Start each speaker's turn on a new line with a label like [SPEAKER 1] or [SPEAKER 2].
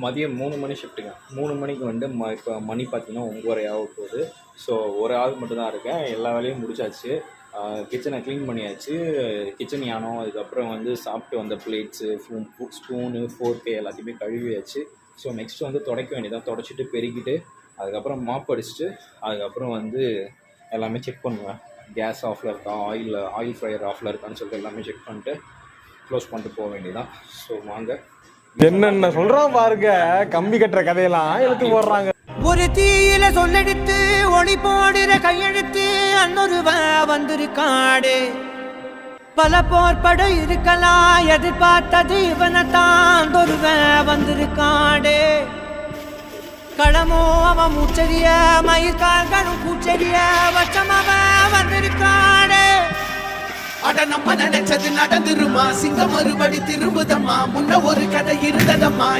[SPEAKER 1] மதியம் 3 மணி ஷிஃப்ட்டுங்க. 3 மணிக்கு வந்து இப்போ மணி பார்த்தீங்கன்னா 9:30 ஆக போகுது. ஸோ ஒரு ஆள் மட்டும் தான் இருக்கேன். எல்லா வேலையும் முடிச்சாச்சு. கிச்சனை க்ளீன் பண்ணியாச்சு. கிச்சன் யானம், அதுக்கப்புறம் வந்து சாப்பிட்டு வந்த பிளேட்ஸு, ஸ்பூனு, ஃபோர்க்கு எல்லாத்தையுமே கழுவியாச்சு. ஸோ நெக்ஸ்ட்டு வந்து துடைக்க வேண்டியதான். துடைச்சிட்டு பெருக்கிட்டு அதுக்கப்புறம் மாப் அடிச்சுட்டு அதுக்கப்புறம் வந்து எல்லாமே செக் பண்ணுவேன். கேஸ் ஆஃபில் இருக்கா, ஆயில் ஃப்ரையர் ஆஃபில் இருக்கான்னு சொல்லிட்டு எல்லாமே செக் பண்ணிட்டு க்ளோஸ் பண்ணிட்டு போக வேண்டியதான். ஸோ வாங்க,
[SPEAKER 2] என்னென்ன சொல்றான் பாருங்க. கம்பி கட்டுற கதையெல்லாம் எடுத்து போடுறாங்க.
[SPEAKER 3] ஒரு தீயில சொல்லெடுத்து ஒளி போடுற கையெழுத்து அன்னொருவன் வந்திருக்காடு. பல போர்பட இருக்கலாம், எதிர்பார்த்தது இவனைத்தான் ஒருவன் வந்திருக்காடு. களமோ அவன் மூச்சரிய, மயிர்கால்களும் பூச்செரிய வச்சம் அவன் வந்திருக்காடு.
[SPEAKER 4] அட நம்ம நினைச்சது நடந்துருமா, சிங்கம் மறுபடி திரும்புதம்மா, முன்ன ஒரு கதை இருந்ததம்மா.